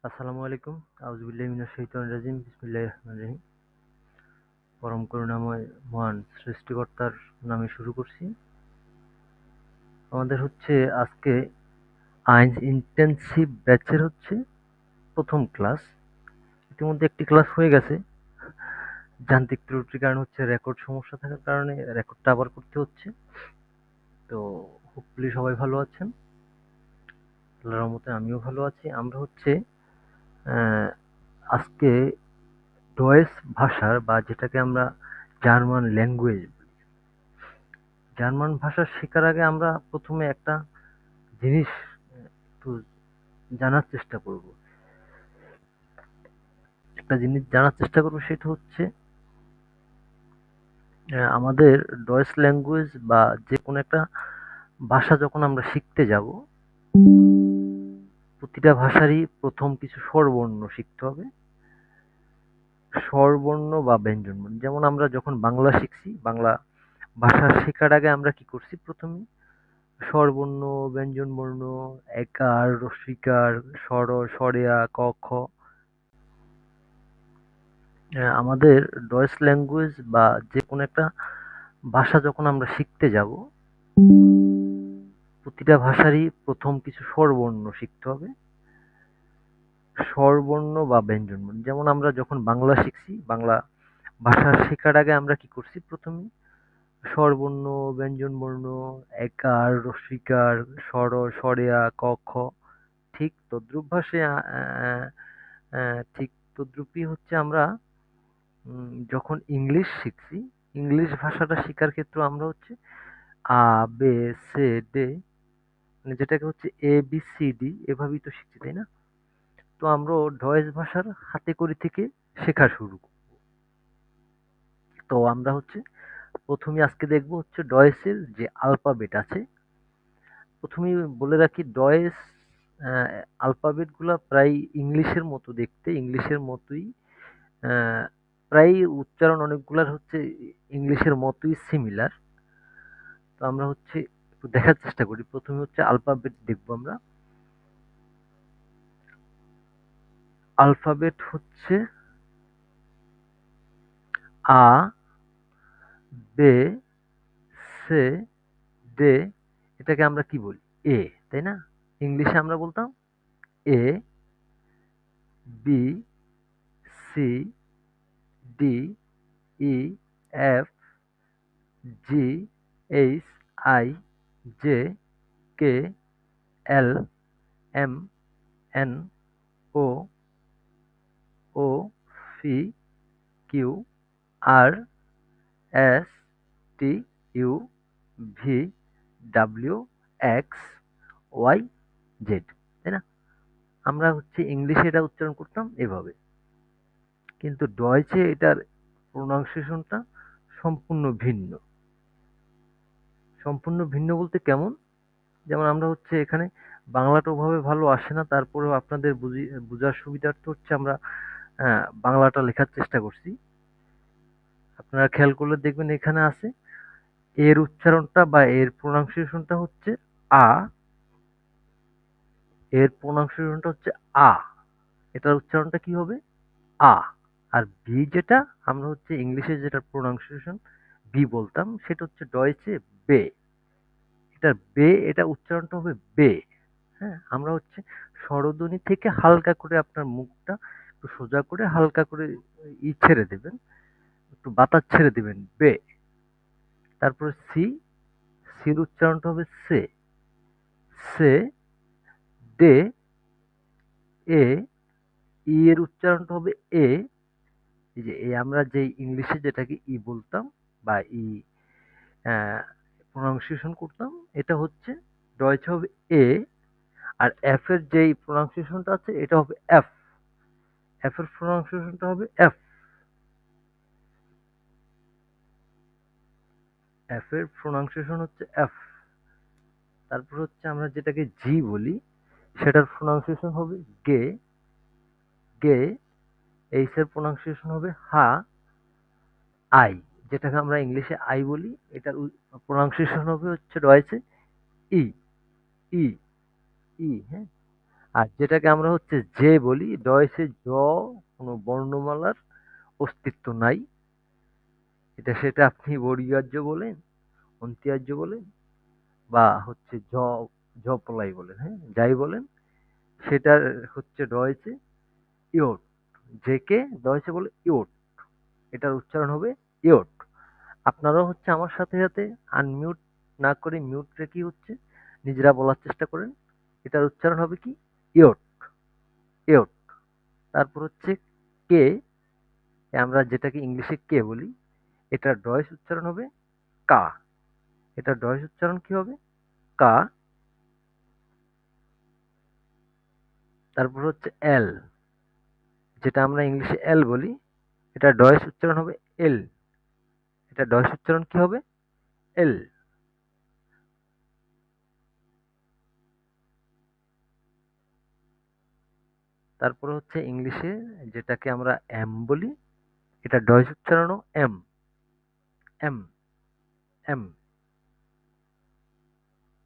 আসসালামু আলাইকুম। আউযুবিল্লাহি মিনাশ শাইতানির রাজিম। বিসমিল্লাহির রহমানির রহিম। পরম করুণাময় মহান সৃষ্টিকর্তার নামে শুরু করছি। আমাদের আজকে আইন ইনটেনসিভ ব্যাচের প্রথম ক্লাস। ইতিমধ্যে একটি ক্লাস হয়ে গেছে। যান্ত্রিক ত্রুটির কারণে রেকর্ড সমস্যা থাকার কারণে রেকর্ডটা আবার করতে হচ্ছে। তো হোপফুলি সবাই ভালো আছেন। আল্লাহর রহমতে আমিও ভালো আছি। আমরা আহ, আজকে ডয়েস ভাষার বা যেটাকে আমরা জার্মান ল্যাঙ্গুয়েজ, জার্মান ভাষা শেখার আগে আমরা প্রথমে একটা জিনিস একটু জানার চেষ্টা করব। একটা জিনিস জানার চেষ্টা করব, সেটা আমাদের ডয়েস ল্যাঙ্গুয়েজ বা যে কোনো একটা ভাষা যখন আমরা শিখতে যাব, প্রতিটা ভাষারই প্রথম কিছু স্বরবর্ণ শিখতে হবে। স্বরবর্ণ বা ব্যঞ্জনবর্ণ। যেমন আমরা যখন বাংলা শিখছি, বাংলা ভাষা শেখার আগে আমরা কি করছি? প্রথমে স্বরবর্ণ, ব্যঞ্জনবর্ণ, একার, রস্বইকার, স্বর, স্বরেয়া, ক, খ। আমাদের ডয়েস ল্যাঙ্গুয়েজ বা যে কোনো একটা ভাষা যখন আমরা শিখতে যাব, প্রতিটা ভাষারই প্রথম কিছু স্বরবর্ণ শিখতে হবে। স্বরবর্ণ বা ব্যঞ্জনবর্ণ। যেমন আমরা যখন বাংলা শিখছি, বাংলা ভাষা শেখার আগে আমরা কি করছি? প্রথমে স্বরবর্ণ, ব্যঞ্জনবর্ণ, একার, রস্বইকার, স্বর, স্বরেয়া, ক, খ। ঠিক তদ্রূপ ভাষায় ঠিক তদ্রূপই আমরা যখন ইংলিশ শিখছি, ইংলিশ ভাষাটা শেখার ক্ষেত্রে আমরা আ, বে, সে, ডে, মানে যেটাকে এ বি সি ডি এভাবেই তো শিখছি, তাই না? তো আমরা ডয়েস ভাষার হাতেখড়ি থেকে শেখা শুরু করব। তো আমরা প্রথমে আজকে দেখব ডয়েসের যে আলফাবেট আছে। প্রথমেই বলে রাখি, ডয়েস আলফাবেট গুলা প্রায় ইংলিশের মতো দেখতে, ইংলিশের মতোই প্রায় উচ্চারণ অনেকগুলার ইংলিশের মতোই সিমিলার। তো আমরা একটু দেখার চেষ্টা করি। প্রথমে আলফাবেট দেখবো আমরা। আলফাবেট আ, বে, সে, ডে। এটাকে আমরা কি বলি? এ, তাই না? ইংলিশে আমরা বলতাম A, B, C, D, E, F, G, H, I, J, K, L, M, N, O, O, P, Q, R, S, T, U, V, W, X, Y, Z, তাই না? আমরা ইংলিশে এটা উচ্চারণ করতাম এভাবে। কিন্তু ডয়েচে এটার প্রোনাউন্সিয়েশনটা সম্পূর্ণ ভিন্ন। সম্পূর্ণ ভিন্ন বলতে কেমন? যেমন আমরা এখানে বাংলাটা ওভাবে ভালো আসে না, তারপরেও আপনাদের বুঝার সুবিধার্থে আমরা বাংলাটা লেখার চেষ্টা করছি। আপনারা খেয়াল করলে দেখবেন এখানে আছে এর উচ্চারণটা বা এর প্রোনাউন্সিয়েশনটা আ, এর প্রোনাউন্সিয়েশনটা আ। এটার উচ্চারণটা কি হবে? আ। আর বি যেটা আমরা ইংলিশে যেটা প্রোনাউন্সিয়েশন বি বলতাম, সেটা ডয়েচে বে। এটার বে, এটা উচ্চারণটা হবে বে। হ্যাঁ, আমরা স্বরধ্বনি থেকে হালকা করে আপনার মুখটা একটু সোজা করে হালকা করে ছেড়ে দেবেন, একটু বাতাস ছেড়ে দেবেন, বে। তারপরে সি, সির উচ্চারণটা হবে সে, সে, ডে, এ, ই এর উচ্চারণটা হবে এ। এই যে আমরা যে ইংলিশে যেটাকে ই বলতাম বা ই প্রোনাউন্সিয়েশন করতাম, এটা ডয়েচে হবে এ। আর এফ এর যেই প্রোনাউন্সিয়েশনটা আছে, এটা হবে এফ। এফ এর প্রোনাউন্সিয়েশনটা হবে এফ। এফ এর প্রোনাউন্সিয়েশন এফ। তারপর আমরা যেটাকে জি বলি, সেটার প্রোনাউন্সিয়েশন হবে গে, গে। এইচ এর প্রোনাউন্সিয়েশন হবে হা, আই। যেটাকে আমরা ইংলিশে আই বলি, এটার প্রোনাউন্সিয়েশন হবে ডয়েচে ই, ই, ই। হ্যাঁ, আর যেটাকে আমরা হচ্ছে যে বলি, ডয়েছে জ কোনো বর্ণমালার অস্তিত্ব নাই। এটা সেটা আপনি বর্গীয়ার্য বলেন, অন্ত্যার্য বলেন বা হচ্ছে জপলাই বলেন, হ্যাঁ? যাই বলেন সেটার হচ্ছে ডয়েছে ইয়ট। যেকে ডয়েছে বলে ইয়ট। এটার উচ্চারণ হবে ইয়ট। আপনারাও হচ্ছে আমার সাথে সাথে আনমিউট না করে মিউট রেখেই হচ্ছে নিজেরা বলার চেষ্টা করেন। এটার উচ্চারণ হবে কি? Yacht, yacht. তারপর হচ্ছে কে, আমরা যেটাকে ইংলিশে কে বলি, এটার ডয়েস উচ্চারণ হবে কা। এটার ডয়েস উচ্চারণ কি হবে? কা। তারপর হচ্ছে এল, যেটা আমরা ইংলিশে এল বলি, এটার ডয়েস উচ্চারণ হবে এল। এটা ডয়েস উচ্চারণ কি হবে? এল। তারপরে হচ্ছে ইংলিশে যেটাকে আমরা এম বলি, এটা ডয়েস উচ্চারণও M, M, M.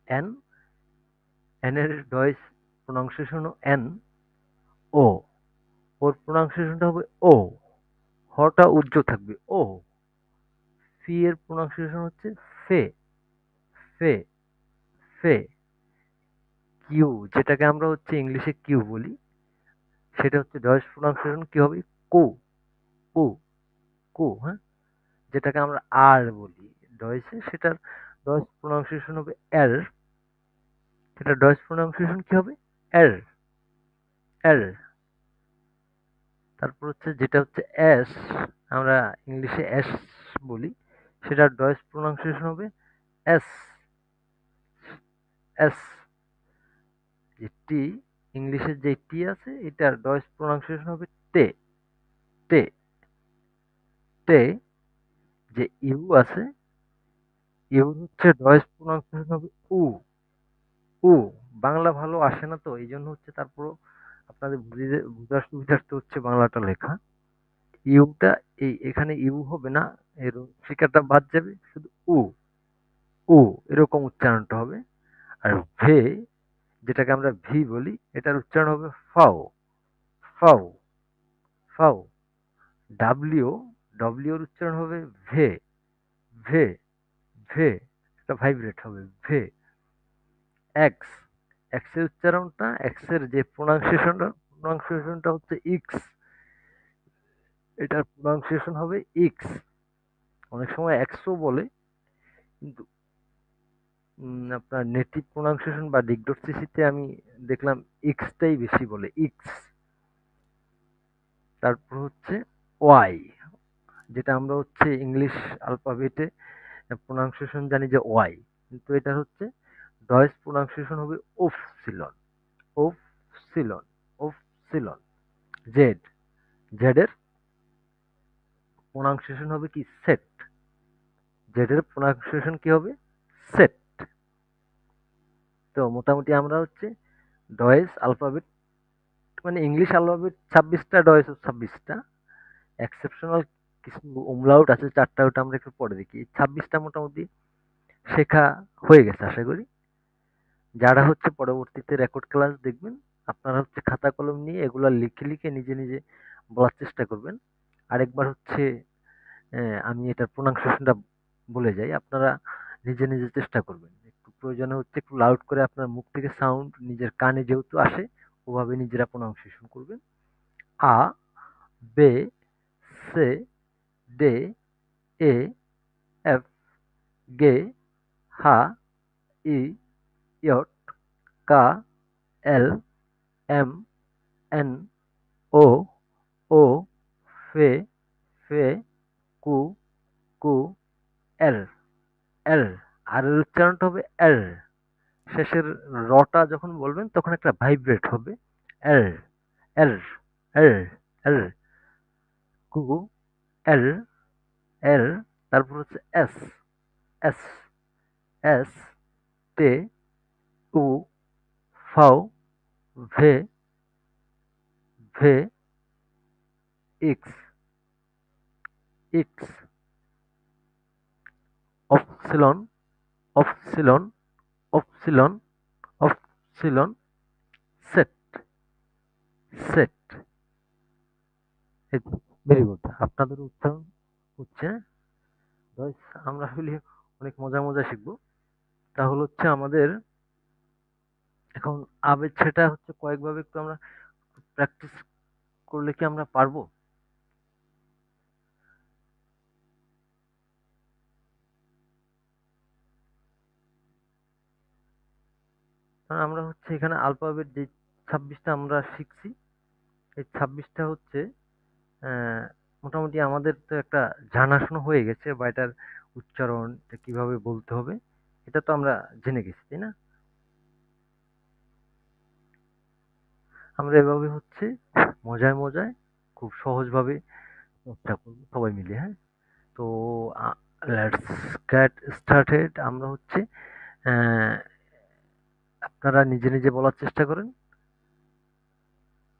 N, N এর ডয়েস প্রনাউন্সিয়েশনও এন। ও, ওর প্রনাউন্সিয়েশনটা হবে ও, হটা উজ্জ্ব থাকবে ও। ফি এর প্রনাউন্সিয়েশন হচ্ছে ফে, ফে, ফে। কিউ, যেটাকে আমরা হচ্ছে ইংলিশে কিউ বলি, সেটা হচ্ছে ডয়েস প্রনাউন্সিয়েশন কি হবে? কু, কু, কু, হ্যাঁ? যেটাকে আমরা আর বলি ডয়েসে, সেটার ডয়েস প্রনাউন্সিয়েশন হবে এর। সেটার ডয়েস প্রনাউন্সিয়েশন কি হবে? এর, এর। তারপর হচ্ছে যেটা হচ্ছে এস, আমরা ইংলিশে এস বলি, সেটার ডয়েস প্রনাউন্সিয়েশন হবে এস, এস। যে টি, ইংলিশের যে টি আছে, এটার ডয়েস প্রনাউন্সিয়েশন হবে টে, টে, টে। যে ইউ আছে, ইউ হচ্ছে ডয়েস প্রনাউন্সিয়েশন হবে উ, উ। বাংলা ভালো আসে না তো, এই জন্য হচ্ছে তারপরও আপনাদের বুঝার সুবিধার্থে হচ্ছে বাংলাটা লেখা। ইউটা এই এখানে ইউ হবে না, এর শিকারটা বাদ যাবে, শুধু উ, উ এরকম উচ্চারণটা হবে। আর ভে, যেটাকে আমরা ভি বলি, এটার উচ্চারণ হবে ফাও, ফাও, ফাও। ডাব্লিউ, ডব্লিউ এর উচ্চারণ হবে ভে, ভে, ভে। একটা ভাইব্রেট হবে ভে। এক্স, এক্স এর উচ্চারণটা, এক্স এর যে প্রনাউন্সিয়েশনটা হচ্ছে ইক্স। এটার প্রনাউন্সিয়েশন হবে ইক্স। অনেক সময় এক্সও বলে, কিন্তু আপনার নেটিভ প্রনাউন্সিয়েশন বা ডিগডসিসিতে আমি দেখলাম ইক্সটাই বেশি বলে, ইক্স। তারপর হচ্ছে ওয়াই, যেটা আমরা হচ্ছে ইংলিশ আলফাবেটে প্রনাউন্সিয়েশন জানি যে ওয়াই, কিন্তু এটা হচ্ছে ডয়েস প্রনাউন্সিয়েশন হবে ওফ সিলন, ওফ সিলন, ওফ সিলন। জেড, জেড এর প্রনাউন্সিয়েশন হবে কি? সেট। জেড এর প্রনাউন্সিয়েশন কি হবে? সেট। তো মোটামুটি আমরা হচ্ছে ডয়েস আলফাবেট, মানে ইংলিশ আলফাবেট 26টা, ডয়েস 26টা। এক্সেপশনাল কিছু umlaut আছে 4টা, ওটা আমরা একটু পরে দেখি। 26টা মোটামুটি শেখা হয়ে গেছে আশা করি। যারা হচ্ছে পরবর্তীতে রেকর্ড ক্লাস দেখবেন, আপনারা হচ্ছে খাতা কলম নিয়ে এগুলা লিখে লিখে নিজে নিজে বলার চেষ্টা করবেন। আরেকবার হচ্ছে আমি এটার প্রনাউন্সিয়েশনটা বলে যাই, আপনারা নিজে নিজে চেষ্টা করবেন। একটু প্রয়োজনে হচ্ছে একটু লাউড করে আপনার মুখ থেকে সাউন্ড নিজের কানে যেহেতু আসে, ওভাবে নিজেরা প্রনাউন্সিয়েশন করবেন। আ, বে, সে, ডে, এ, এফ, গে, হা, ই, ইয়ট, কা, এল, এম, এন, ও, ও, ফে, ফে, কু, কু, এর, এর। আর এর উচ্চারণটা হবে এর। শেষের রটা যখন বলবেন তখন একটা ভাইব্রেট হবে এর, এর, এর, এর। কু, এর, এর। তারপর হচ্ছে এস, এস, এস, তে, উ, ফাও, ভে, ভে, ইক্স, ইক্স। অপসিলন, অপসিলন, অপসিলন, অপসিলন, সেট। Very good. আপনাদের উচ্চারণ হচ্ছে দয় আমরা আসলে অনেক মজার, মজার শিখবো। তাহলে হচ্ছে আমাদের এখন আবের ছেটা হচ্ছে কয়েকভাবে একটু আমরা প্র্যাকটিস করলে কি আমরা পারবো? কারণ আমরা হচ্ছে এখানে আলফাবেট যে ২৬ টা আমরা শিখছি, এই ২৬ টা হচ্ছে অ্যা মোটামুটি আমাদের তো একটা জানাশোনা হয়ে গেছে বা এটার উচ্চারণটা কিভাবে বলতে হবে, এটা তো আমরা জেনে গেছি, তাই না? আমরা এভাবে হচ্ছে মজায়, মজায় খুব সহজভাবে চর্চা করব সবাই মিলে, হ্যাঁ? তো আ লেটস গেট স্টার্টেড। আমরা হচ্ছে অ্যা আপনারা নিজে, নিজে বলার চেষ্টা করেন।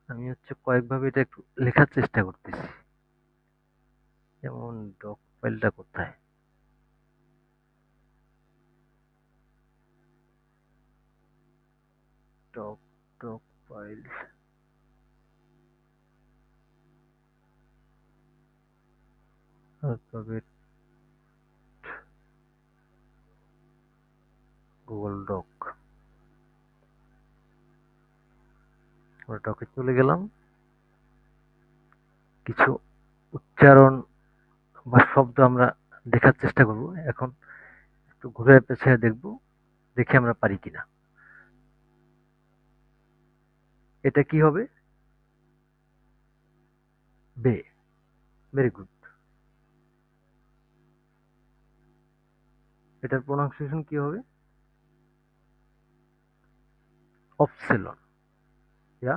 আমি হচ্ছে কয়েকভাবে এটা একটু লেখার চেষ্টা করতেছি। যেমন ডক ফাইলটা কোথায়? Doc doc file alphabet Google doc. আমরা ডকে চলে গেলাম। কিছু উচ্চারণ বা শব্দ আমরা দেখার চেষ্টা করব। এখন একটু ঘুরে পেছায় দেখব, দেখি আমরা পারি কিনা। এটা কি হবে? বে। Very good. এটার প্রোনাউন্সিয়েশন কি হবে? অপসিলন। ইয়া,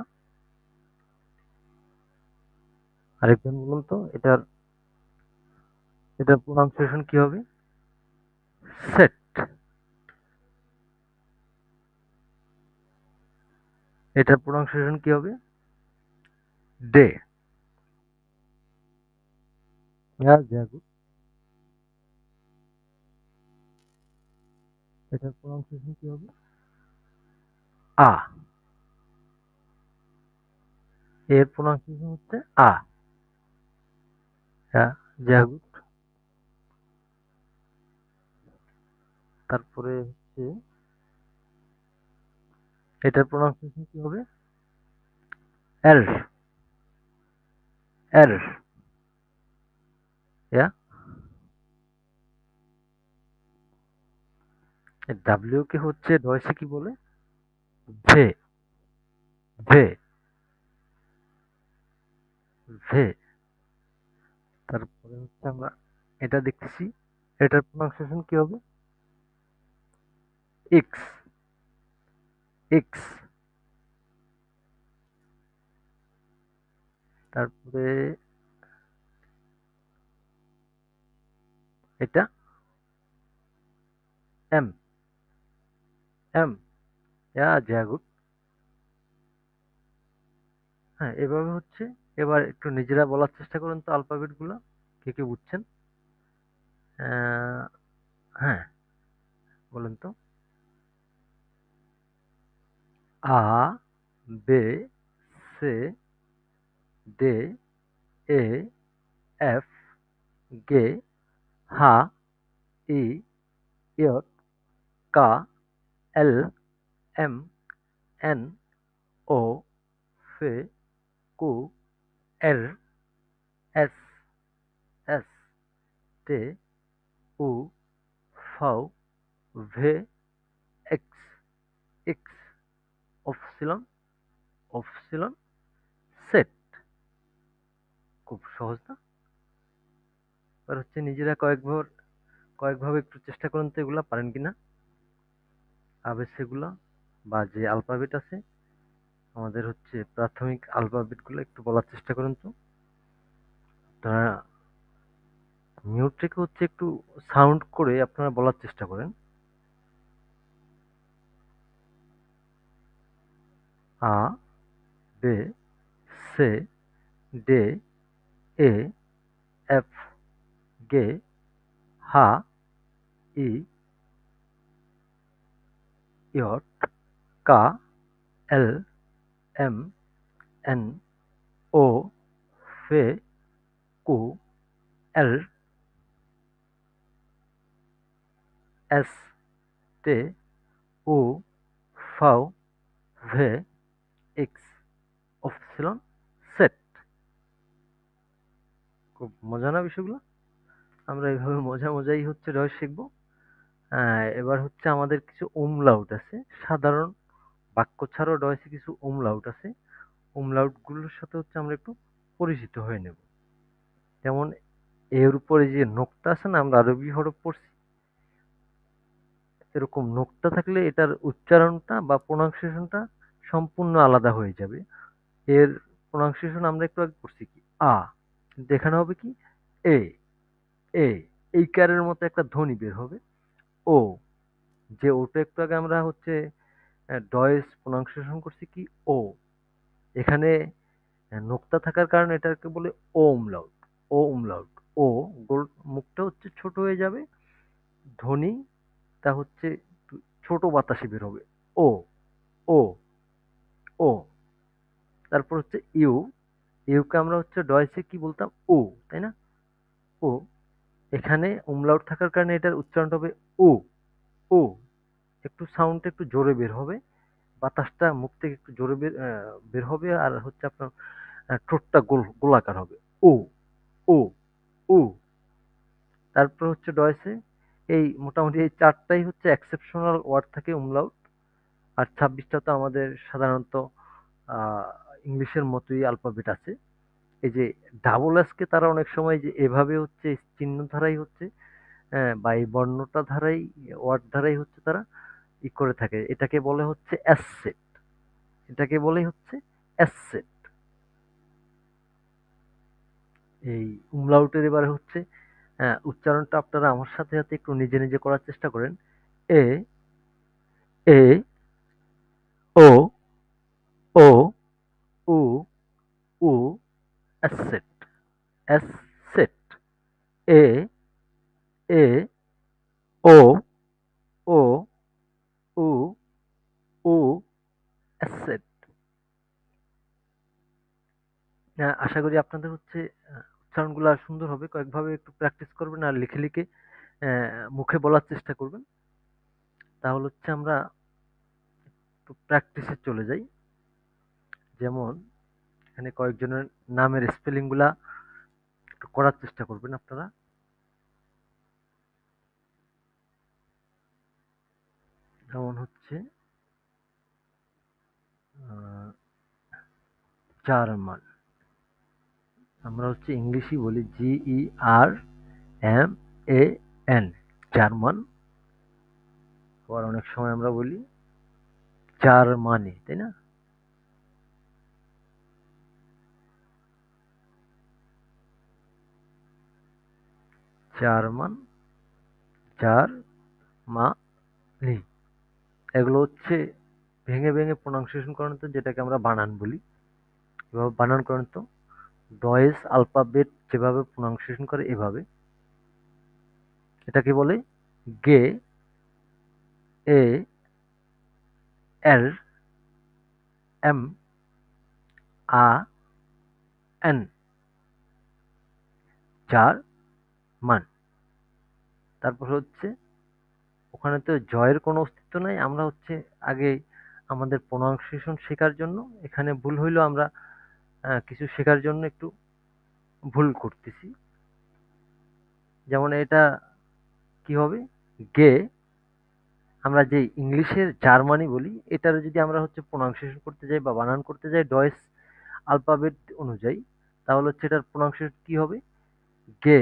আরেকজন বলুন তো এটার প্রোনাউন্সিয়েশন কি হবে? সেট। এটার প্রোনাউন্সিয়েশন কি হবে? ডে। ইয়া জাগু। এটার প্রোনাউন্সিয়েশন কি হবে? আ। এর প্রোনাউন্সিয়েশন হচ্ছে আ। ইয়া জাগু। তারপরে হচ্ছে এটার প্রোনাউন্সিয়েশন কি হবে? এর। এর। ইয়া, ডাব্লিউ কে হচ্ছে ডয়সে কি বলে? ভে। ভে। ভে। তারপরে হচ্ছে আমরা এটা দেখতেছি, এটার প্রোনাউন্সিয়েশন কি হবে? এক্স। এক্স। তারপরে এটা এম। এম। ইয়া জাগুড। হ্যাঁ, এভাবে হচ্ছে। এবার একটু নিজেরা বলার চেষ্টা করুন তো আলফাবেট গুলো, কে কে বুঝছেন? হ্যাঁ, বলেন তো। আ, বে, সে, ডে, এ, এফ, গে, হা, ই, ইয়ট, কা, এল, এম, এন, ও, ফে, কু, এর, এস, এস, টে, উ, ফাও, ভে, এক্স, এক্স, অপসিলন, অপসিলন, সেট। খুব সহজ না? এবার হচ্ছে নিজেরা কয়েকভাবে একটু চেষ্টা করুন তো এগুলা পারেন কিনা। আবেসেগুলা বা যে আলফাবেট আছে, আমাদের হচ্ছে প্রাথমিক আলফাবেট গুলো একটু বলার চেষ্টা করুন তো। আপনারা মিউট থেকে হচ্ছে একটু সাউন্ড করে আপনারা বলার চেষ্টা করেন। আ, বে, সে, ডে, এ, এফ, গে, হা, ই, ইয়ট, কা, এল, এম, এন, ও, ফে কু এল এস তে ও ফাও ভে এক্স অপসিলন সেট। খুব মজা না বিষয়গুলো? আমরা এইভাবে মজাই হচ্ছে রয় শিখবো। এবার হচ্ছে আমাদের কিছু umlaut আছে। সাধারণ বাক্য ছাড়াও রয়েছে কিছু umlaut আছে। umlaut গুলোর সাথে হচ্ছে আমরা একটু পরিচিত হয়ে নেব। যেমন এর উপরে যে নোক্তা আছে না, আমরা আরবি হরফ পড়ছি, এরকম নোক্তা থাকলে এটার উচ্চারণটা বা প্রোনাউন্সিয়েশনটা সম্পূর্ণ আলাদা হয়ে যাবে। এর প্রোনাউন্সিয়েশন আমরা একটু আগে করছি কি আ, কিন্তু এখানে হবে কি এ এ এই কারের মতো একটা ধ্বনি বের হবে। ও, যে ওটা একটু আগে আমরা হচ্ছে ডয়েস প্রোনাউন্সিয়েশন করছি কি ও, এখানে নোক্তা থাকার কারণে এটাকে বলে ও umlaut। ও umlaut। ও গোল, মুখটা হচ্ছে ছোট হয়ে যাবে, ধ্বনিটা হচ্ছে ছোট বাতাসে বের হবে। ও ও ও। তারপর হচ্ছে ইউ, ইউকে আমরা হচ্ছে ডয়েসে কি বলতাম ও, তাই না? ও, এখানে umlaut থাকার কারণে এটার উচ্চারণটা হবে ও ও, একটু সাউন্ডটা একটু জোরে বের হবে, বাতাসটা মুখ থেকে একটু জোরে বের হবে, আর হচ্ছে আপনার ঠোঁটটা গোলাকার হবে। ও ও ও। তারপর হচ্ছে ডয়েসে এই মোটামুটি এই চারটাই হচ্ছে এক্সেপশনাল ওয়ার্ড থাকে umlaut। আর 26টা তো আমাদের সাধারণত আহ, ইংলিশের মতোই অ্যালফাবেট আছে। এই যে ডাবল এসকে তারা অনেক সময় যে এভাবে হচ্ছে চিহ্ন ধারাই হচ্ছে বা এই বর্ণটা ধারাই ওয়ার্ড ধারাই হচ্ছে তারা করে থাকে। এটাকে বলে হচ্ছে অ্যাসেট, এটাকে বলে হচ্ছে অ্যাসেট। এই umlaut-এর এবারে হচ্ছে উচ্চারণটা আপনারা আমার সাথে সাথে একটু নিজে করার চেষ্টা করেন। এ এ ও ও উ উ অ্যাসেট অ্যাসেট। এ এ ও ও উ উ অ্যাসেট। আশা করি আপনাদের হচ্ছে উচ্চারণগুলো সুন্দর হবে। কয়েকভাবে একটু প্র্যাকটিস করবেন আর লিখে মুখে বলার চেষ্টা করবেন। তাহলে হচ্ছে আমরা একটু প্র্যাকটিসে চলে যাই। যেমন এখানে কয়েকজনের নামের স্পেলিং গুলা একটু করার চেষ্টা করবেন আপনারা। যেমন হচ্ছে আহ, জার্মান, আমরা হচ্ছে ইংলিশই বলি GERMAN, জার্মান। আবার অনেক সময় আমরা বলি জার্মানি, তাই না? জার্মান, জার্মানি, এগুলো হচ্ছে ভেঙে প্রোনাউন্সিয়েশন করেন তো, যেটাকে আমরা বানান বলি। এভাবে বানান করেন তো, ডয়েস আলফাবেট যেভাবে প্রোনাউন্সিয়েশন করে এভাবে। এটাকে বলে গে এ এল এম আ এন, জার্মান। তারপর হচ্ছে ওখানে তো জয়ের কোনো অস্তিত্ব নাই, আমরা হচ্ছে আগে আমাদের প্রোনাউন্সিয়েশন শেখার জন্য, এখানে ভুল হইলেও আমরা কিছু শেখার জন্য একটু ভুল করতেছি। যেমন এটা কি হবে, গে, আমরা যে ইংলিশের জার্মানি বলি, এটার যদি আমরা হচ্ছে প্রোনাউন্সিয়েশন করতে যাই বা বানান করতে যাই ডয়েস আলফাবেট অনুযায়ী, তাহলে হচ্ছে এটার প্রোনাউন্সিয়েশন কি হবে, গে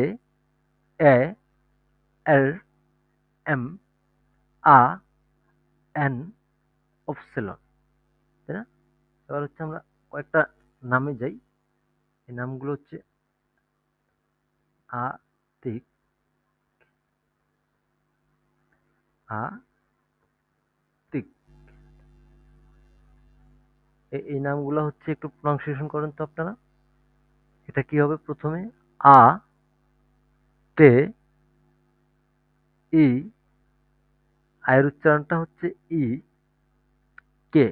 এ এল এম আ এন অপসিলন, তাই না? এবার হচ্ছে আমরা কয়েকটা নামে যাই। এই নামগুলো হচ্ছে আতিক, আতিক। এই নামগুলো হচ্ছে একটু প্রনাউন্সিয়েশন করেন তো আপনারা। এটা কি হবে, প্রথমে আ তে ই, আয়ের উচ্চারণটা হচ্ছে ই, কে,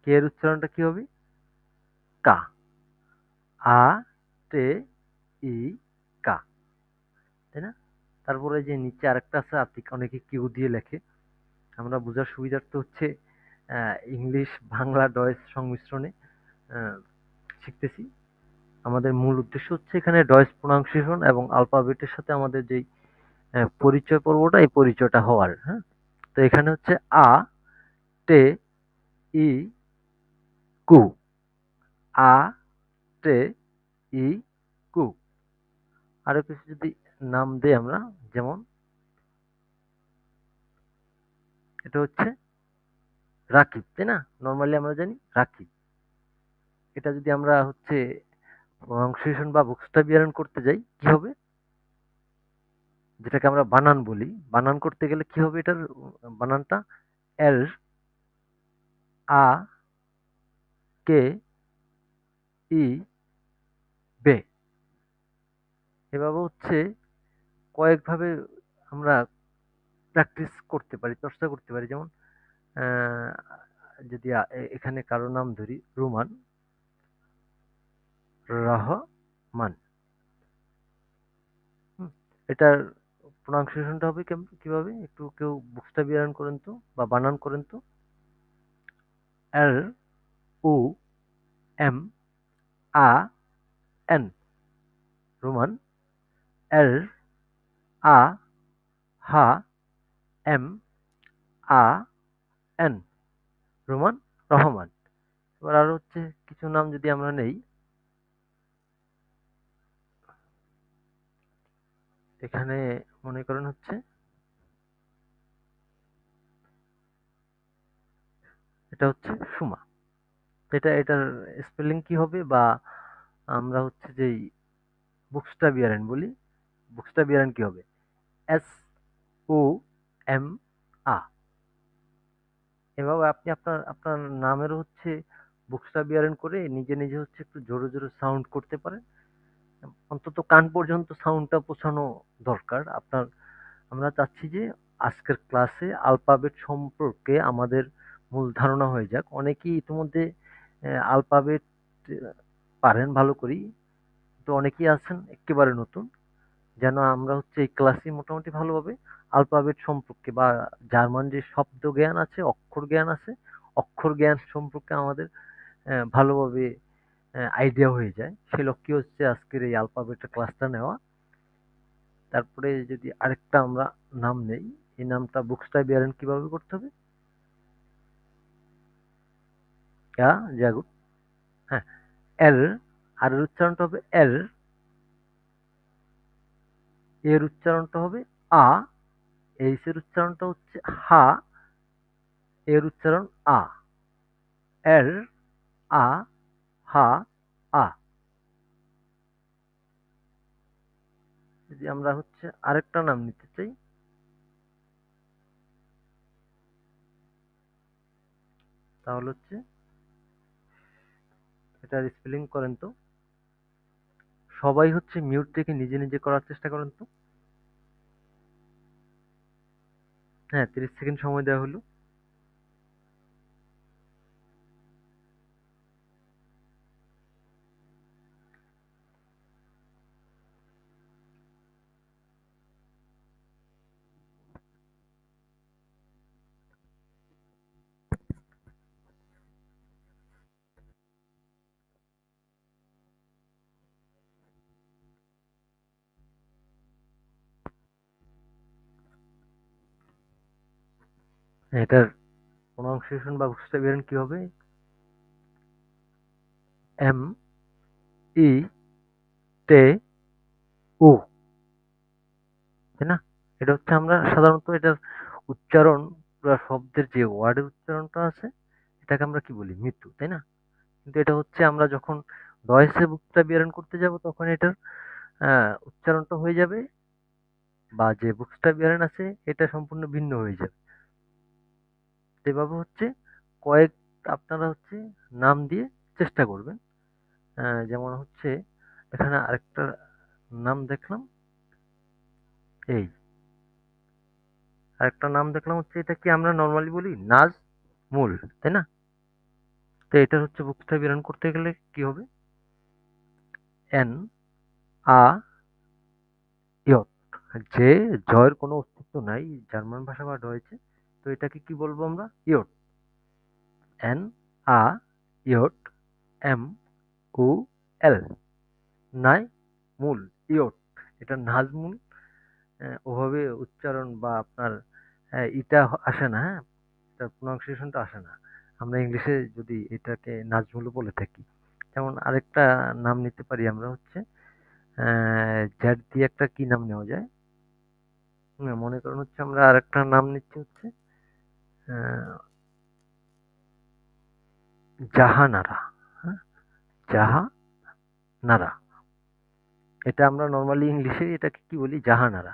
কে এর উচ্চারণটা কি হবে কা। আ টে ই কা, তাই না? তারপরে যে নিচে আরেকটা আছে আতিক, অনেকে কিউ দিয়ে লেখে। আমরা বোঝার সুবিধার্থে হচ্ছে ইংলিশ বাংলা ডয়েস সংমিশ্রণে শিখতেছি। আমাদের মূল উদ্দেশ্য হচ্ছে এখানে ডয়েস প্রোনাউন্সিয়েশন এবং অ্যালফাবেটের সাথে আমাদের যেই পরিচয় পর্বটা, এই পরিচয়টা হওয়ার, হ্যাঁ? তো এখানে হচ্ছে আ টে ই কু, আ টে ই কু। আরো কিছু যদি নাম দেই আমরা, যেমন এটা হচ্ছে রাকিব, তাই না? নরমালি আমরা জানি রাকিব। এটা যদি আমরা হচ্ছে প্রনাউন্সিয়েশন বা ভোক্যাবুলারি করতে যাই, কি হবে? যেটাকে আমরা বানান বলি, বানান করতে গেলে কি হবে এটার বানানটা? এল আ কে ই বে। এভাবে হচ্ছে কয়েকভাবে আমরা প্র্যাকটিস করতে পারি, চর্চা করতে পারি। যেমন আহ, যদি এখানে কারো নাম ধরি, রুমান, রহমান। হুম, এটার প্রোনাউন্সিয়েশনটা হবে কিভাবে? একটু কেউ বুকসটা বিয়ারণ করেন তো, বা বানান করেন তো। এল ও এম আ এন, রোমান। এল আ হা এম আ এন, রোমান, রহমান। এবার আরো হচ্ছে কিছু নাম যদি আমরা নেই, এখানে মনে করেন হচ্ছে এটা হচ্ছে সুমা। এটার স্পেলিং কি হবে, বা আমরা হচ্ছে যেই বুকসটা বিয়ারেন বলি, বুকসটা বিয়ারেন কি হবে? S O M A. এভাবে আপনি আপনার আপনার নামের হচ্ছে বুকসটা বিয়ারেন করে নিজে নিজে হচ্ছে একটু জোরে জোরে সাউন্ড করতে পারেন। অন্তত কান পর্যন্ত সাউন্ডটা পৌঁছানো দরকার আপনার। আমরা চাচ্ছি যে আজকের ক্লাসে আলফাবেট সম্পর্কে আমাদের মূল ধারণা হয়ে যাক। অনেকেই ইতিমধ্যে আলফাবেট পারেন ভালো করেই, তো অনেকেই আছেন একেবারে নতুন। যেন আমরা হচ্ছে এই ক্লাসে মোটামুটি ভালোভাবে আলফাবেট সম্পর্কে বা জার্মান যে শব্দ জ্ঞান আছে, অক্ষর জ্ঞান আছে, অক্ষর জ্ঞান সম্পর্কে আমাদের ভালোভাবে আইডিয়া হয়ে যায়। সে লক্ষ্যে হচ্ছে আজকের এই অ্যালফাবেটের ক্লাসটা নেওয়া। তারপরে যদি আরেকটা আমরা নাম নেই, এই নামটা বুকস্টাইল বিয়ারেন কিভাবে করতে হবে? ইয়া জাগুড, হ্যাঁ, এল, আর এর উচ্চারণটা হবে এল, এর উচ্চারণটা হবে আ, এইচ এর উচ্চারণটা হচ্ছে হা, এর উচ্চারণ আ, এল আ হা আ। যদি আমরা হচ্ছে আরেকটা নাম নিতে চাই, তাহলে হচ্ছে এটার স্পেলিং করেন তো। সবাই হচ্ছে মিউট থেকে নিজে নিজে করার চেষ্টা করেন তো। হ্যাঁ, 30 সেকেন্ড সময় দেওয়া হলো। এটার প্রনাউন্সিয়েশন বা উচ্চারণ কি হবে? এম ই টে ও, তাই না? এটা হচ্ছে আমরা সাধারণত এটার উচ্চারণ, পুরো শব্দের যে ওয়ার্ডের উচ্চারণটা আছে, এটাকে আমরা কি বলি? মৃত্যু, তাই না? কিন্তু এটা হচ্ছে আমরা যখন ভয়েসে বুকটা বিয়ারণ করতে যাব, তখন এটার উচ্চারণটা হয়ে যাবে, বা যে বুকস্টা বিয়ারণ আছে এটা সম্পূর্ণ ভিন্ন হয়ে যাবে। সেভাবে হচ্ছে কয়েক আপনারা হচ্ছে নাম দিয়ে চেষ্টা করবেন। যেমন হচ্ছে এখানে আরেকটা নাম দেখলাম, এই আরেকটা নাম দেখলাম হচ্ছে, এটা কি আমরা নর্মালি বলি নাজ মূল, তাই না? তো এটা হচ্ছে বুকস্টা বিয়ারণ করতে গেলে কি হবে? এন আ ইয়ট, যে জয়ের কোনো অস্তিত্ব নাই জার্মান ভাষা বা ডয়েচে, তো এটাকে কি বলবো আমরা? ইয়ট। এন আ ইয়ট এম উ এল, নাই মূল, ইয়ট। এটা নাজমুল, ওভাবে উচ্চারণ বা আপনার ইটা আসে না, হ্যাঁ, এটার প্রোনাউন্সিয়েশনটা আসে না। আমরা ইংলিশে যদি এটাকে নাজমুলও বলে থাকি। যেমন আরেকটা নাম নিতে পারি আমরা হচ্ছে জ্যাড দিয়ে একটা কি নাম নেওয়া যায়? মনে করুন হচ্ছে আমরা আরেকটা নাম নিচ্ছি হচ্ছে আহ, জাহানারা। হ্যাঁ, জাহানারা। এটা আমরা নর্মালি ইংলিশে এটাকে কি বলি? জাহানারা।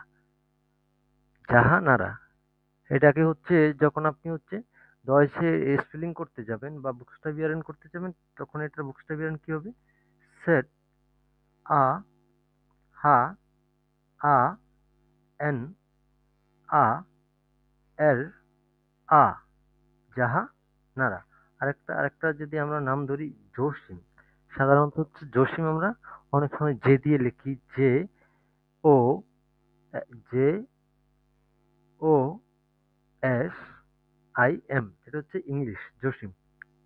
জাহানারা। এটাকে হচ্ছে যখন আপনি হচ্ছে ডয়েচে স্পেলিং করতে যাবেন বা বুক্সটাবিয়ারেন করতে যাবেন, তখন এটার বুক্সটাবিয়ারেন কি হবে? সেট আ হা আ এন আ এর আ, যাহা নারা। আরেকটা যদি আমরা নাম ধরি জসিম, সাধারণত হচ্ছে জসিম আমরা অনেক সময় জে দিয়ে লিখি, J O J O S I M, এটা হচ্ছে ইংলিশ জসিম,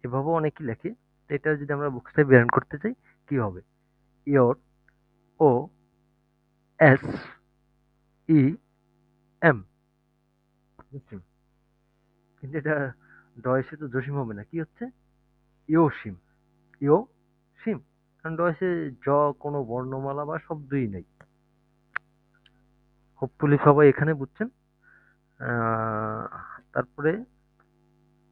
এভাবেও অনেকেই লেখে। তো এটা যদি আমরা বুকস্টাইপ বের করতে চাই কি হবে? ইয়র ও এস ই এম, জসিম। কিন্তু এটা ডয়েসে তো জসিম হবে না, কি হচ্ছে? ইয়োসিম। ইয়োসিম, কারণ ডয়েসে জ কোনো বর্ণমালা বা শব্দই নেই। হোপফুলি সবাই এখানে বুঝছেন। আহ, তারপরে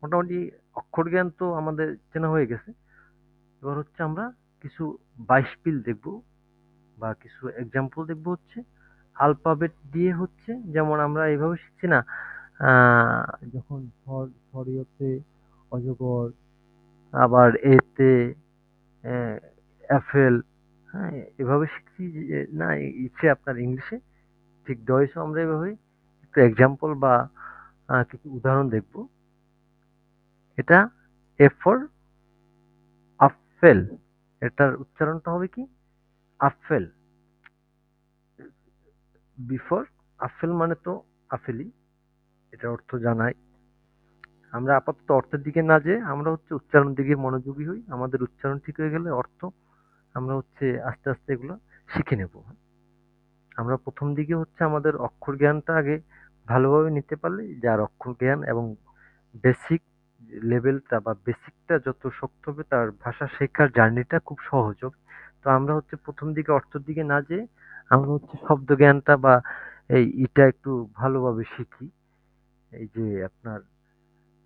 মোটামুটি অক্ষর জ্ঞান তো আমাদের চেনা হয়ে গেছে। এবার হচ্ছে আমরা কিছু বাইশপিল দেখব বা কিছু এক্সাম্পল দেখব হচ্ছে আলফাবেট দিয়ে, হচ্ছে যেমন আমরা এইভাবে শিখছি না, যখন স্বরীয়তে অজগর, আবার এতে অ্যাপেল, হ্যাঁ, এভাবে শিখছি যে না ইচ্ছে আপনার ইংলিশে, ঠিক ডয়েসও আমরা এভাবে একটু এক্সাম্পল বা কিছু উদাহরণ দেখব। এটা এ ফর আপেল, এটার উচ্চারণটা হবে কি? আপেল। বিফোর আপেল মানে তো আপেলই, এটার অর্থ জানাই। আমরা আপাতত অর্থের দিকে না যেয়ে আমরা হচ্ছে উচ্চারণ দিকে মনোযোগী হই, আমাদের উচ্চারণ ঠিক হয়ে গেলে অর্থ আমরা হচ্ছে আস্তে আস্তে এগুলো শিখে নেব। আমরা প্রথম দিকে হচ্ছে আমাদের অক্ষর জ্ঞানটা আগে ভালোভাবে নিতে পারলে, যার অক্ষর জ্ঞান এবং বেসিক লেভেলটা বা বেসিকটা যত শক্ত হবে, তার ভাষা শেখার জার্নিটা খুব সহজ হবে। তো আমরা হচ্ছে প্রথম দিকে অর্থের দিকে না যেয়ে আমরা হচ্ছে শব্দ জ্ঞানটা বা এটা একটু ভালোভাবে শিখি, এই যে আপনার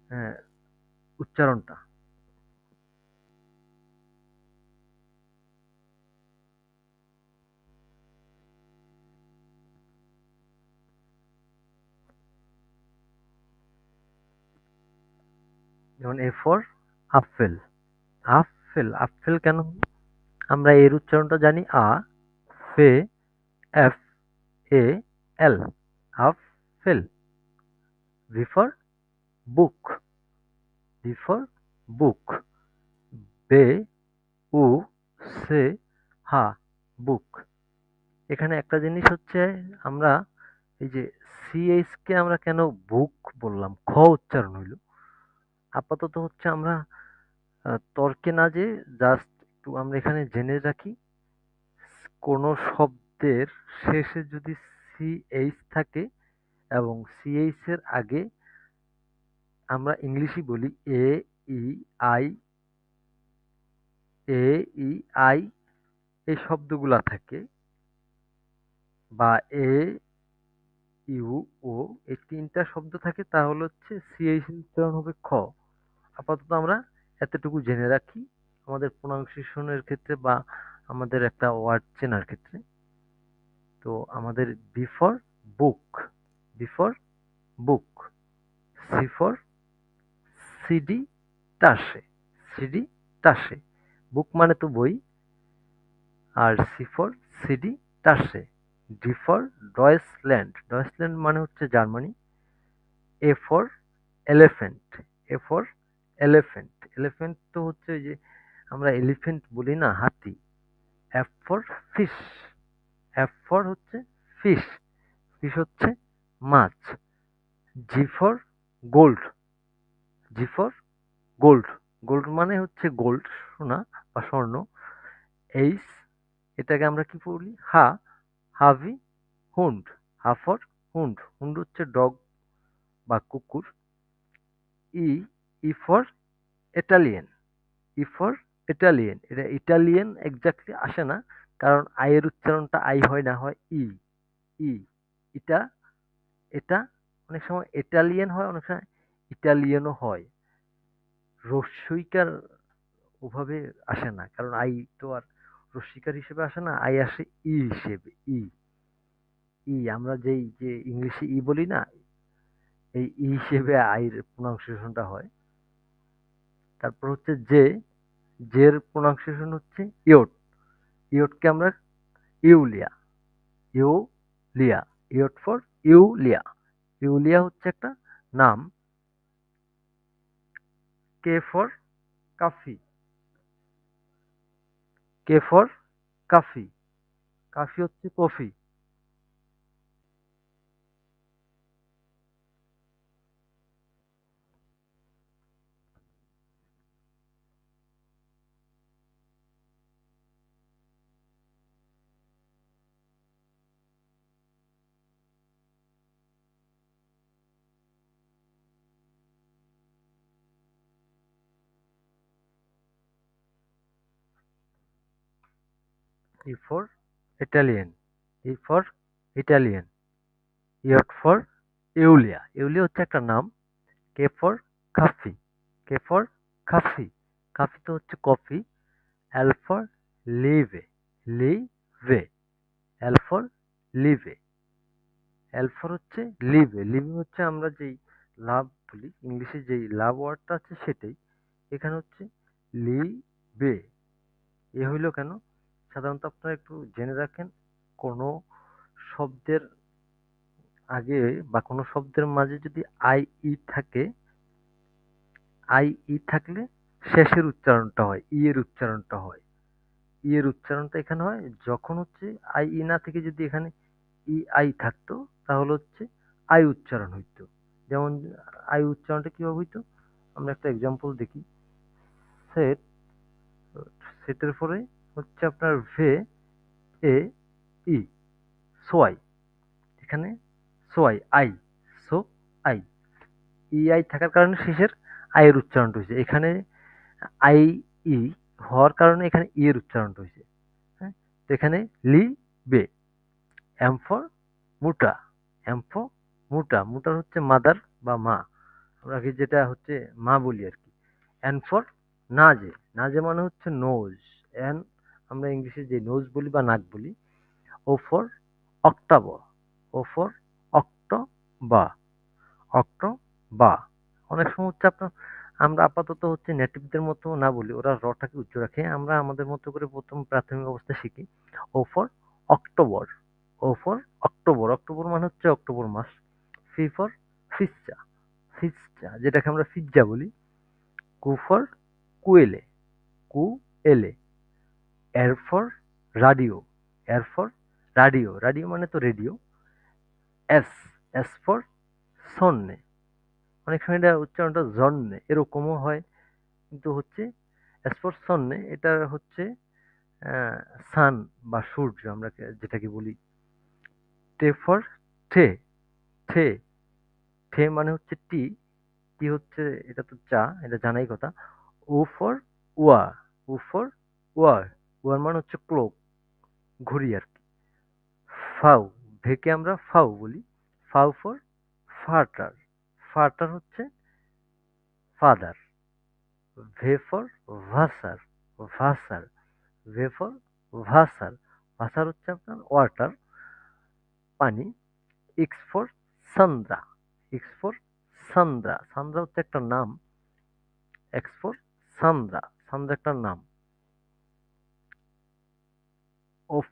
হ্যাঁ, উচ্চারণটা। যেমন এ ফর আপেল। আপেল কেন হলো? আমরা এর উচ্চারণটা জানি আ ফে এফ এ এল, আপেল। ভি ফর বুক, ভি ফর বুক, বে উ সে হা, বুক। এখানে একটা জিনিস হচ্ছে আমরা এই যে সিএইচ কে আমরা কেন বুক বললাম, খ উচ্চারণ হইল। আপাতত হচ্ছে আমরা তর্কে না যে জাস্ট একটু আমরা এখানে জেনে রাখি, কোনো শব্দের শেষে যদি সিএইচ থাকে এবং সিএইচ এর আগে আমরা ইংলিশই বলি এ E I, A E I এই শব্দগুলা থাকে, বা এ ইউ ও, এই তিনটা শব্দ থাকে, তাহলে হচ্ছে সিএইচ এর উচ্চারণ হবে খ। আপাতত আমরা এতটুকু জেনে রাখি আমাদের প্রোনাউন্সিয়েশনের ক্ষেত্রে বা আমাদের একটা ওয়ার্ড চেনার ক্ষেত্রে। তো আমাদের বি ফর বুক, বি ফর বুক, সি ফর সিডি তাসে, সিডি তাসে, বুক মানে তো বই, আর সি ফর সিডি তাসে। ডি ফর ডয়েসল্যান্ড, ডয়েসল্যান্ড মানে হচ্ছে জার্মানি। এ ফর এলিফ্যান্ট, এ ফর এলিফ্যান্ট, এলিফ্যান্ট তো হচ্ছে ওই যে আমরা এলিফ্যান্ট বলি না, হাতি, এফ ফর ফিশ, এফ ফর হচ্ছে ফিশ, ফিশ হচ্ছে মাছ। জি ফর গোল্ড, জি ফর গোল্ড, গোল্ড মানে হচ্ছে গোল্ড, সোনা বা স্বর্ণ। এইচ, এটাকে আমরা কি বলি, হা, হাভি হুন্ড, হা ফর হুন্ড, হুন্ড হচ্ছে ডগ বা কুকুর। ই, ই ফর ইটালিয়ান, ই ফর ইটালিয়ান, এটা ইটালিয়ান এক্স্যাক্টলি আসে না, কারণ আই এর উচ্চারণটা আই হয় না, হয় ই, ই, এটা, এটা অনেক সময় ইটালিয়ান হয়, অনেক সময় ইটালিয়ানও হয়। রস্বইকার ওভাবে আসে না, কারণ আই তো আর রস্বইকার হিসেবে আসে না, আই আসে ই হিসেবে, ই, ই আমরা যেই যে ইংলিশে ই বলি না, এই ই হিসেবে আইয়ের প্রোনাউন্সিয়েশনটা হয়। তারপর হচ্ছে জে, জের প্রোনাউন্সিয়েশন হচ্ছে ইয়ট, ইয়টকে আমরা ইউলিয়া, ইউলিয়া, ইয়ট ফর ইউলিয়া, ইউলিয়া হচ্ছে একটা নাম। কে ফর কাফি, কে ফর কাফি, কাফি হচ্ছে কফি। ই ফর ইটালিয়ান, ই ফর ইটালিয়ান, ইয়ট ফর ইউলিয়া, ইউলিয়া হচ্ছে একটা নাম। কে ফর কাফি, কে ফর কাফি, কাফি তো হচ্ছে কফি। এল ফর লিভে, লিভে, এল ফর লিভে, এল ফর হচ্ছে লিভে, লিভে হচ্ছে আমরা যেই লাভ বলি, ইংলিশে যেই লাভ ওয়ার্ডটা আছে সেটাই, এখানে হচ্ছে লিবে। এ হইল কেন, সাধারণত আপনারা একটু জেনে রাখেন, কোনো শব্দের আগে বা কোনো শব্দের মাঝে যদি আই ই থাকে, আই ই থাকলে শেষের উচ্চারণটা হয়, ই এর উচ্চারণটা হয়, ই এর উচ্চারণটা এখানে হয়। যখন হচ্ছে আই ই না থেকে যদি এখানে ই আই থাকতো, তাহলে হচ্ছে আই উচ্চারণ হইতো। যেমন আই উচ্চারণটা কিভাবে হইতো, আমরা একটা এক্সাম্পল দেখি। সেট, সেটের পরে হচ্ছে আপনার ভে, এ, ই, সোয়াই, এখানে সোয়াই, আই, সো, আই, ই আই থাকার কারণে শেষের আই এর উচ্চারণটা হয়েছে এখানে, আই ই হওয়ার কারণে এখানে ই এর উচ্চারণটা হয়েছে। হ্যাঁ, তো এখানে লি বে। এম ফর মুটা, এম ফর মুটা, মুটার হচ্ছে মাদার বা মা, আমরা যেটা হচ্ছে মা বলি আর কি। এন ফর নাজে, নাজে মানে হচ্ছে নোজ, এন আমরা ইংলিশে যে নোজ বলি বা নাক বলি। O for October, O for অক্ট বা, অক্ট বা, অনেক সময় হচ্ছে আপনার, আমরা আপাতত হচ্ছে নেটিভদের মতো না বলি, ওরা রটাকে উচ্চ রাখে, আমরা আমাদের মতো করে প্রথম প্রাথমিক অবস্থা শিখি। O for October, O for October, October মানে হচ্ছে অক্টোবর মাস। ফি ফর ফিজ্জা, ফিজ্জা যেটাকে আমরা পিজ্জা বলি। কু ফর কুয়েলে, কু এলে। এর ফর রাডিও, এর ফর রাডিও, রাডিও মানে তো রেডিও। এস, এস ফর সন্নে, অনেক সময় এটা উচ্চারণটা জন্মে এরকমও হয়, কিন্তু হচ্ছে এস ফর সন্নে, এটা হচ্ছে সান বা সূর্য আমরা যেটাকে বলি। টে ফর ঠে, ঠে, ঠে মানে হচ্ছে টি, টি হচ্ছে এটা তো চা, এটা জানাই কথা। ও ফর ওয়া, ও ফর ওয়ার, ওয়ার মানে হচ্ছে ক্লোক, ঘড়ি আর কি। ফাউ, ভেকে আমরা ফাউ বলি। ফাউ ফর ফাটার, ফাটার হচ্ছে ফাদার। ভে ফর ভাসার, ভাসার, ভে ফর ভাসার, ভাসার হচ্ছে আপনার ওয়াটার, পানি। এক্স ফর সান্দ্রা, এক্স ফর সান্দ্রা, সান্দ্রা হচ্ছে একটা নাম। এক্স ফর সান্দ্রা, সান্দ্রা একটা নাম। অফ,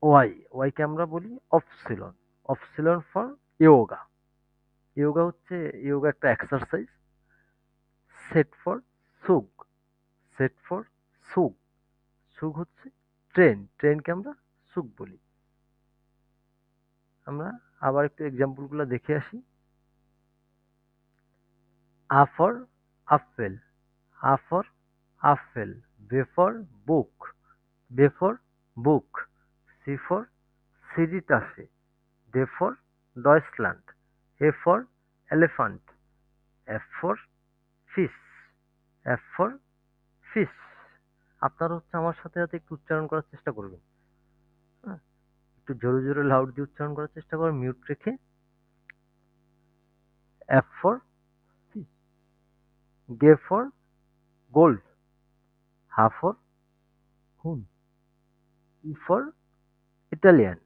ওয়াই, ওয়াইকে আমরা বলি অফসিলন, অফসিলন ফর ইয়োগা, ইয়োগা হচ্ছে, ইয়োগা একটা এক্সারসাইজ। সেট ফর সুগ, সেট ফর সুগ, সুগ হচ্ছে ট্রেনকে আমরা সুক বলি। আমরা আবার একটু এক্সাম্পলগুলো দেখে আসি। আ ফর আপেল, আ ফর আপেল, বে ফর বুক, বে ফর বুক, সি ফর সিরিতাসে, ডে ফর ডয়েচল্যান্ড, এ ফর এলিফ্যান্ট, এফ ফর ফিশ, এফ ফর ফিশ। আপনারা হচ্ছে আমার সাথে সাথে একটু উচ্চারণ করার চেষ্টা করবেন। হ্যাঁ, একটু জোরে জোরে লাউড দিয়ে উচ্চারণ করার চেষ্টা করবেন মিউট রেখে। এফ ফর ফিশ, গে ফর গোল্ড, হা ফর হুন, ই ফর ইটালিয়ান,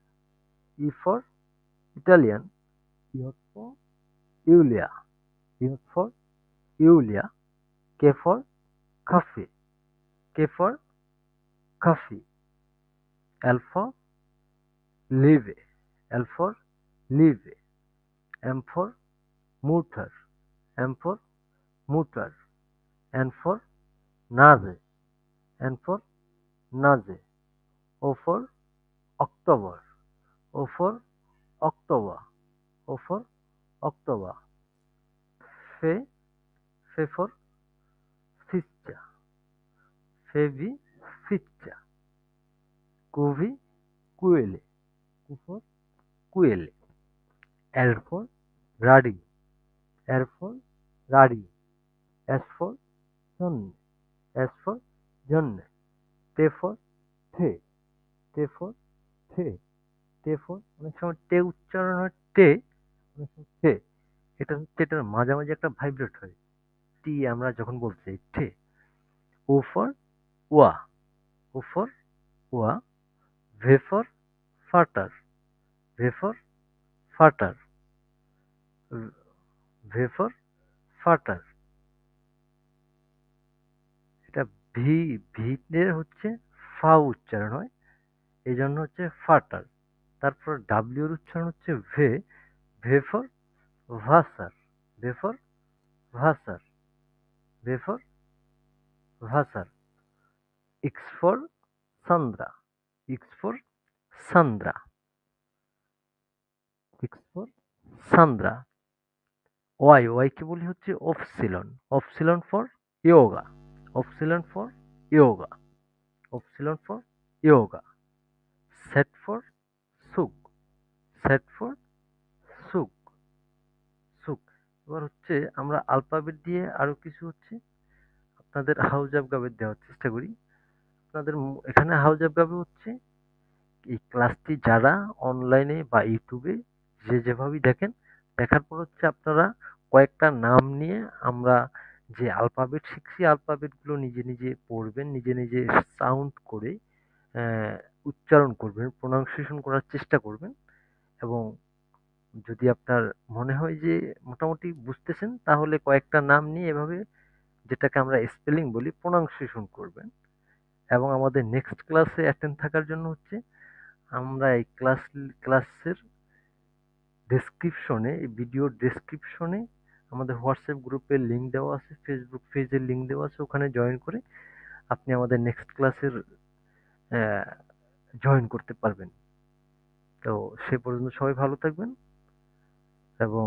ই ফর ইটালিয়ান, ই ফর ইউলিয়া, ই ফর ইউলিয়া, কে ফর কাফে, কে ফর কাফি, এল ফর লিভে, এল ফর লিভে, এম ফর মুটার, এম ফর মুটার, এন ফর নাজে, এন ফর নাজে, O for October, O for October, O for অক্টোবর, ফে, ফে ফর ফিচ্চা, ফেভি ফিচ্চা, কুভি কুয়েলে, কু ফর কুয়েলে, এল ফর রাডি, এর ফর রাডি, এস ফর জন্যে, এস ফর জন্যে, টে ফর থে, টে ফর থে, টে ফর অনেক সময় টে উচ্চারণ হয় টে, অনেক সময় থে। এটা হচ্ছে এটার মাঝামাঝি একটা ভাইব্রেট হয়। টি আমরা যখন বলছি ঠে। ও ফর ওয়া, ও ফর ওয়া, ভে ফর ফাটার, ভে ফর ফাটার, ভে ফর ফাটার। এটা ভি, ভিতে হচ্ছে ফা উচ্চারণ হয়, এই জন্য হচ্ছে ফাটার। তারপর ডাব্লিউর উচ্চারণ হচ্ছে ভে, ভে ফর ভাসার, ভে ফর ভাসার, ভে ফর ভাসার। এক্স ফর সান্দ্রা, এক্স ফর সান্দ্রা, এক্স ফর সান্দ্রা। ওয়াই, ওয়াইকে বলি হচ্ছে অপসিলন, অপসিলন ফর ইয়োগা, অপসিলন ফর ইয়োগা, অপসিলন ফর ইয়োগা। সেট ফর সুক, সেট ফর সুক, সুক। এবার হচ্ছে আমরা আলফাবেট দিয়ে আরো কিছু হচ্ছে আপনাদের হাউজাব গাবের দেওয়ার চেষ্টা করি। আপনাদের এখানে হাউজাব গাবে হচ্ছে এই ক্লাসটি যারা অনলাইনে বা ইউটিউবে যে যেভাবেই দেখেন, দেখার পর হচ্ছে আপনারা কয়েকটা নাম নিয়ে আমরা যে আলফাবেট শিখছি আলফাবেটগুলো নিজে নিজে পড়বেন, নিজে নিজে সাউন্ড করে আহ, উচ্চারণ করবেন, প্রোনাউন্সিয়েশন করার চেষ্টা করবেন। এবং যদি আপনার মনে হয় যে মোটামুটি বুঝতেছেন তাহলে কয়েকটা নাম নিয়ে এভাবে, যেটাকে আমরা স্পেলিং বলি, প্রোনাউন্সিয়েশন করবেন। এবং আমাদের নেক্সট ক্লাসে অ্যাটেন্ড থাকার জন্য হচ্ছে আমরা এই ক্লাসের ডেসক্রিপশনে, এই ভিডিওর ডেসক্রিপশনে আমাদের হোয়াটসঅ্যাপ গ্রুপের লিঙ্ক দেওয়া আছে, ফেসবুক পেজের লিঙ্ক দেওয়া আছে, ওখানে জয়েন করে আপনি আমাদের নেক্সট ক্লাসের জয়েন করতে পারবেন। তো সে পর্যন্ত সবাই ভালো থাকবেন এবং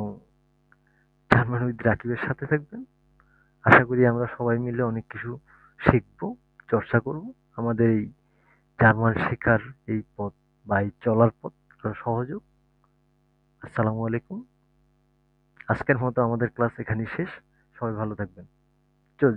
জার্মান উইথ রাকিবের সাথে থাকবেন। আশা করি আমরা সবাই মিলে অনেক কিছু শিখব, চর্চা করব। আমাদের এই জার্মান শেখার এই পথ বা এই চলার পথ আরো সহজ হোক। আসসালামু আলাইকুম। আজকের মতো আমাদের ক্লাস এখানেই শেষ। সবাই ভালো থাকবেন। চল।